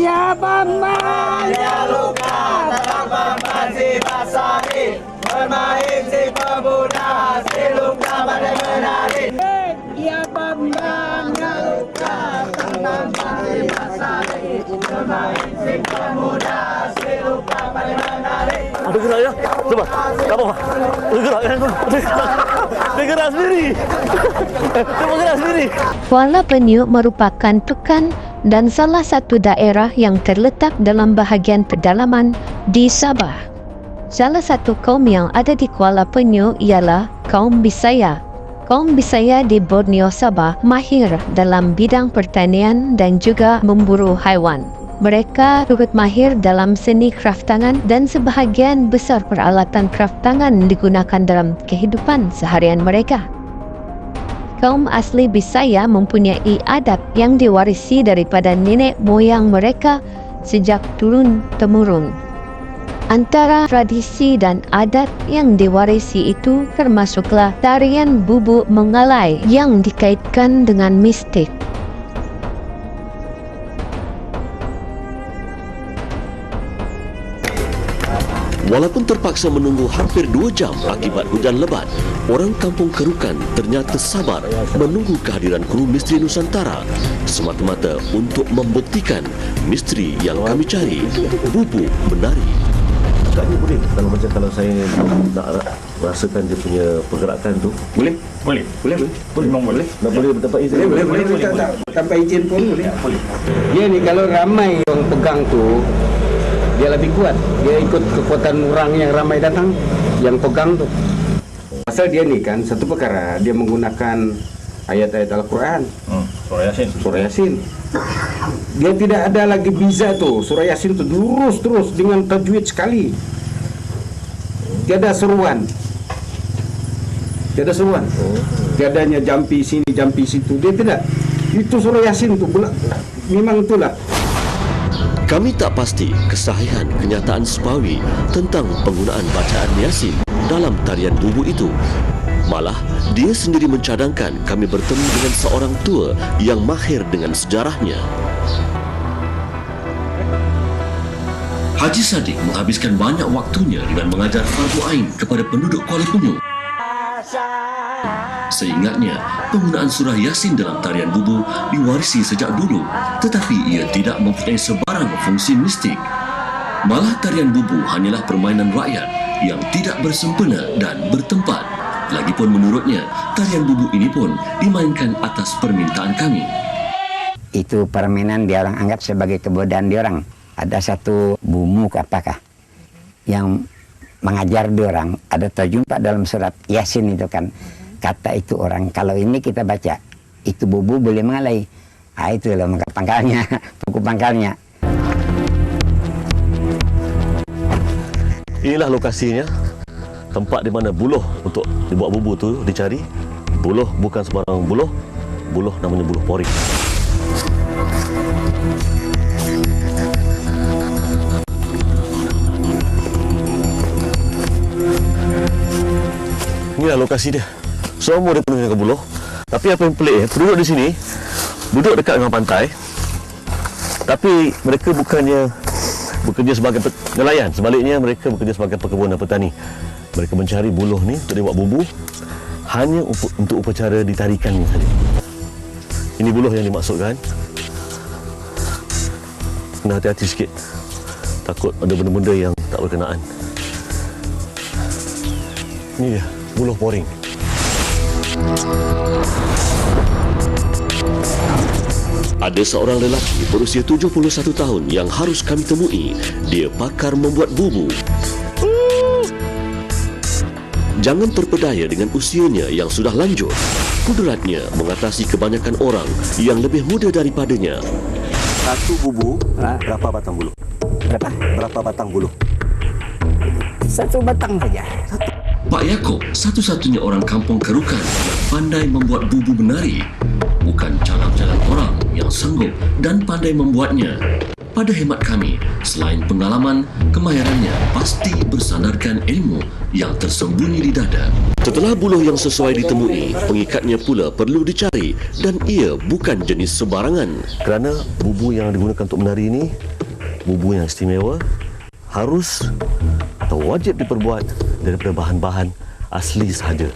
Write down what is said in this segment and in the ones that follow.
Ya Bambang, ya luka, tak Bambang si Basari, bermain si pemuda, si luka pada menari. Ya Bambang, ya luka, tak Bambang si Basari, bermain si pemuda, si luka pada menari. Bergerak ya, coba, tak apa, bergerak kan, bergerak sendiri, bergerak sendiri. Kuala Penyu merupakan pekan dan salah satu daerah yang terletak dalam bahagian pedalaman di Sabah. Salah satu kaum yang ada di Kuala Penyu ialah kaum Bisaya. Kaum Bisaya di Borneo, Sabah mahir dalam bidang pertanian dan juga memburu haiwan. Mereka turut mahir dalam seni kraftangan dan sebahagian besar peralatan kraftangan digunakan dalam kehidupan seharian mereka. Kaum asli Bisaya mempunyai adat yang diwarisi daripada nenek moyang mereka sejak turun-temurun. Antara tradisi dan adat yang diwarisi itu termasuklah tarian bubuk mengalai yang dikaitkan dengan mistik. Walaupun terpaksa menunggu hampir 2 jam akibat hujan lebat, orang kampung Kerukan ternyata sabar menunggu kehadiran kru misteri Nusantara semata-mata untuk membuktikan misteri yang kami cari, bubuk menari. Agaknya boleh kalau saya nak rasakan dia punya pergerakan tu. Boleh? Boleh. Memang boleh. Nak boleh bertempat izin? Boleh. Tanpa izin pun boleh. Dia ni kalau ramai orang pegang tu, dia lebih kuat. Dia ikut kekuatan orang yang ramai datang, yang pegang tu. Pasal dia ni kan, satu perkara, dia menggunakan ayat-ayat Al-Quran. Surah Yasin. Dia tidak ada lagi biza tu. Surah Yasin tu lurus terus dengan tajwid sekali. Tiada seruan. Tiadanya jampi sini, jampi situ. Dia tidak. Itu surah Yasin tu pula. Memang itulah. Kami tak pasti kesahihan kenyataan Sepawi tentang penggunaan bacaan Yasin dalam tarian bubuk itu. Malah, dia sendiri mencadangkan kami bertemu dengan seorang tua yang mahir dengan sejarahnya. Haji Sadiq menghabiskan banyak waktunya dengan mengajar fardu ain kepada penduduk Kuala Penyu. Seingatnya, penggunaan surah Yasin dalam tarian bubu diwarisi sejak dulu, tetapi ia tidak mempunyai sebarang fungsi mistik. Malah tarian bubu hanyalah permainan rakyat yang tidak bersempena dan bertempat. Lagipun menurutnya, tarian bubu ini pun dimainkan atas permintaan kami. Itu permainan dia orang anggap sebagai kebodohan dia orang. Ada satu bumuk apakah yang mengajar dia orang, ada terjumpa dalam surat Yasin itu kan. Kata itu orang, kalau ini kita baca, itu bubu boleh mengalai. Itulah maka pangkalnya, buku pangkalnya. Inilah lokasinya, tempat di mana buluh untuk dibuat bubu tu dicari. Buluh bukan sembarang buluh namanya buluh poring. Inilah lokasi dia. Semua dia penuh dengan buluh. Tapi apa yang pelik, penduduk di sini duduk dekat dengan pantai. Tapi mereka bukannya bekerja sebagai nelayan. Sebaliknya mereka bekerja sebagai pekebun dan petani. Mereka mencari buluh ni untuk dibuat bubu hanya untuk upacara ditarikan ni saja. Ini buluh yang dimaksudkan. Kena hati-hati sikit. Takut ada benda-benda yang tak berkenaan. Ini dia, buluh poring. Ada seorang lelaki berusia 71 tahun yang harus kami temui. Dia pakar membuat bubu. Jangan terpedaya dengan usianya yang sudah lanjut. Kudratnya mengatasi kebanyakan orang yang lebih muda daripadanya. Satu bubu, berapa batang buluh? Berapa batang buluh? Satu batang saja. Pak Yaakob, satu-satunya orang kampung Kerukan yang pandai membuat bubu menari. Bukan calang-calang orang yang sanggup dan pandai membuatnya. Pada hemat kami, selain pengalaman, kemahirannya pasti bersandarkan ilmu yang tersembunyi di dada. Setelah buluh yang sesuai ditemui, pengikatnya pula perlu dicari dan ia bukan jenis sembarangan. Kerana bubu yang digunakan untuk menari ini bubu yang istimewa harus atau wajib diperbuat daripada bahan-bahan asli sahaja.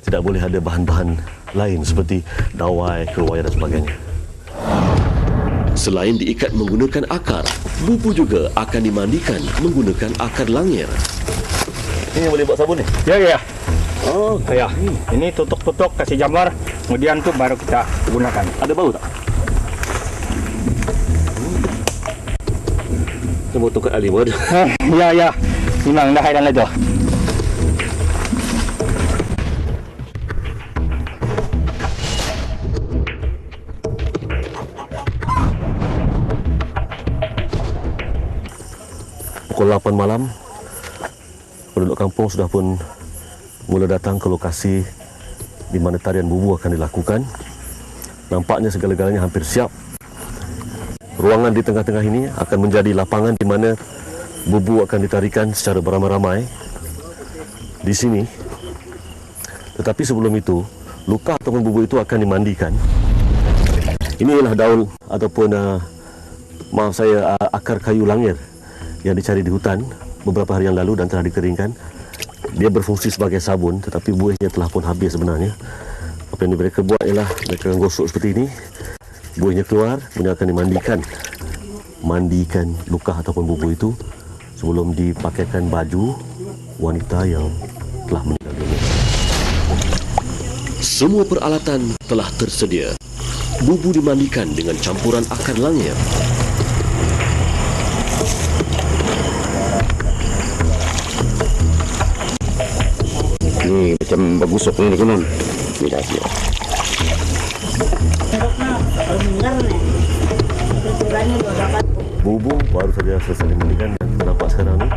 Tidak boleh ada bahan-bahan lain seperti dawai, keruai dan sebagainya. Selain diikat menggunakan akar, bubu juga akan dimandikan menggunakan akar langir. Ini yang boleh buat sabun ni? Ya. Oh, ya. Ini tutuk-tutuk kasih jamur, kemudian tu baru kita gunakan. Ada bau tak? Kita mau tukar alim ada. Ya. Memang dah dan itu. Pukul 8 malam, penduduk kampung sudah pun mula datang ke lokasi di mana tarian bubu akan dilakukan. Nampaknya segala-galanya hampir siap. Ruangan di tengah-tengah ini akan menjadi lapangan di mana bubu akan ditarikan secara beramai-ramai di sini. Tetapi sebelum itu, luka ataupun bubu itu akan dimandikan. Inilah daun ataupun akar kayu langir yang dicari di hutan beberapa hari yang lalu dan telah dikeringkan. Dia berfungsi sebagai sabun, tetapi buihnya telah pun habis sebenarnya. Apa yang mereka buat ialah mereka gosok seperti ini, buihnya keluar, kemudian akan mandikan luka ataupun bubu itu sebelum dipakaikan baju wanita yang telah meninggal dunia. Semua peralatan telah tersedia. Bubu dimandikan dengan campuran akar langir. Ni macam bagusok ni konon. Ni dah siap. Bubu baru saja selesai dimandikan dan kita nampak sekarang ni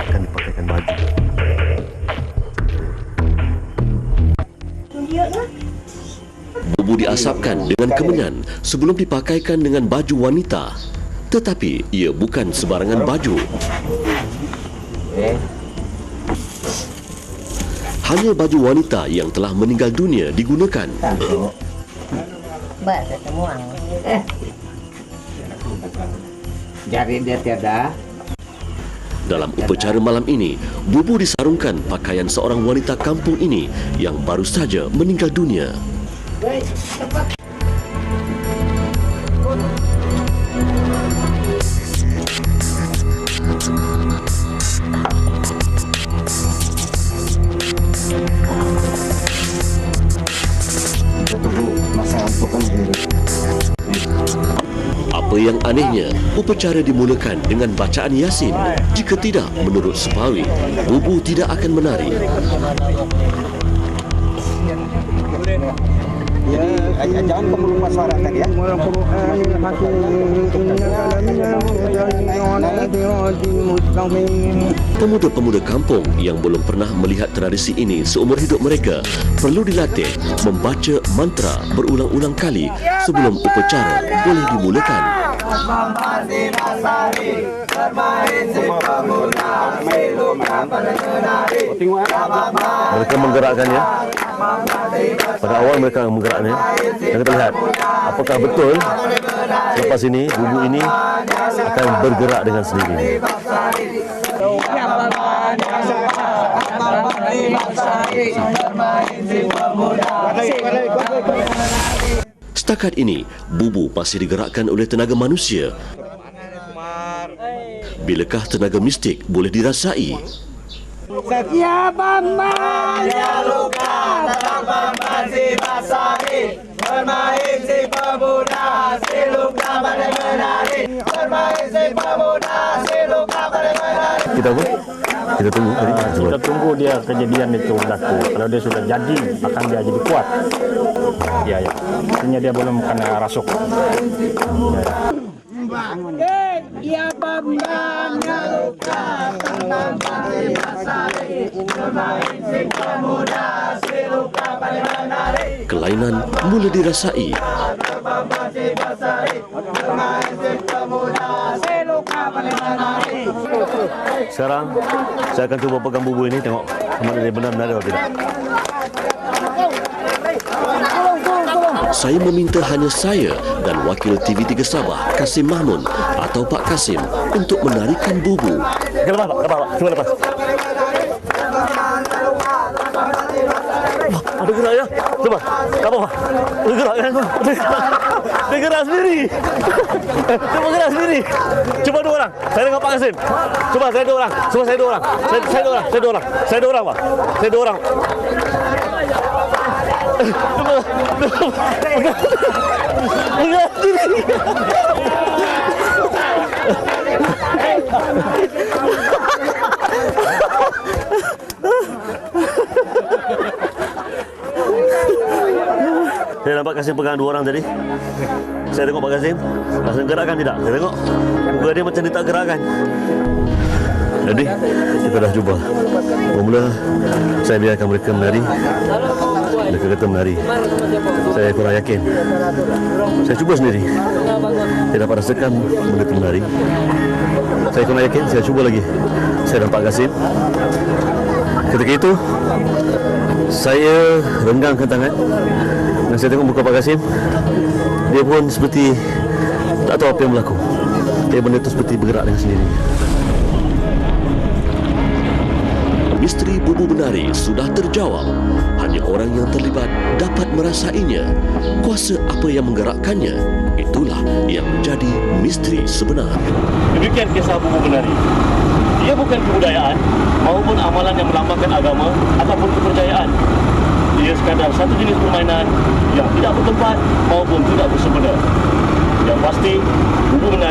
akan dipakaikan baju. Bubu diasapkan dengan kemenyan sebelum dipakaikan dengan baju wanita. Tetapi ia bukan sebarangan baju. Hanya baju wanita yang telah meninggal dunia digunakan. Jari dia tiada. Dalam upacara malam ini, bubu disarungkan pakaian seorang wanita kampung ini yang baru saja meninggal dunia. Apa yang anehnya, upacara dimulakan dengan bacaan Yasin. Jika tidak, menurut Sepawi, bubu tidak akan menari. Jadi jangan kamu lupa suara tadi ya. Pemuda-pemuda kampung yang belum pernah melihat tradisi ini seumur hidup mereka perlu dilatih membaca mantra berulang-ulang kali sebelum upacara boleh dimulakan. Mereka menggerakkannya. Pada awal mereka menggerakkannya. Dan kita lihat apakah betul selepas ini bubu ini akan bergerak dengan sendiri. Setakat ini, bubu masih digerakkan oleh tenaga manusia. Bilakah tenaga mistik boleh dirasai? Setiap hambanya luka, tetap masih basahi. Bermain si pemuda, si luka pada menari. Bermain si pemuda, si luka pada menari. Kita apa? Kita tunggu. Kita tunggu dia kejadian itu berlaku. Kalau dia sudah jadi, akan dia jadi kuat. Ya. Artinya dia belum kena rasuk. Ya hambanya luka, tetap masih basahi. Bermain si pemuda, si luka pada menari. Kelainan mula dirasai. Sekarang saya akan cuba pegang bubu ini, tengok sama dia benar-benar atau tidak. saya meminta hanya saya dan wakil TV3 Sabah, Kasim Mahmud atau Pak Kasim untuk menarikan bubu. Lepas, Pak. Cuma lepas. Ada gerak ya? Coba. Tak apa, Pak. Ada gerak kan? Dia gerak sendiri. Dia bergerak sendiri. Cuba 2 orang. Saya dengan Pak Kasim. Cuba saya 2 orang. Cuba saya 2 orang. Saya 2 orang. Saya 2 orang, Pak. Saya 2 orang. Bergerak sendiri. Saya nampak Kasim pegang 2 orang tadi. Saya tengok Pak Kasim. Kasim gerakkan tidak? Saya tengok. Muka dia macam dia tak gerakkan. Jadi, kita dah cuba. Mula saya biarkan mereka menari. Mereka kata menari. Saya kurang yakin. Saya cuba sendiri. Saya dapat rasakan benda itu menari. Saya kurang yakin. Saya cuba lagi. Saya nampak Kasim. Ketika itu, saya renggangkan tangan. Dan saya tengok muka Pak Kasim. Dia pun seperti tak tahu apa yang berlaku. Dia benda itu seperti bergerak dengan sendirinya. Misteri bubu menari sudah terjawab. Hanya orang yang terlibat dapat merasainya. Kuasa apa yang menggerakkannya, itulah yang menjadi misteri sebenar. Demikian kisah bubu menari. Ia bukan kebudayaan maupun amalan yang melambangkan agama ataupun kepercayaan. Ia sekadar satu jenis permainan yang tidak bertempat maupun tidak bersumber. Yang pasti, bubu menari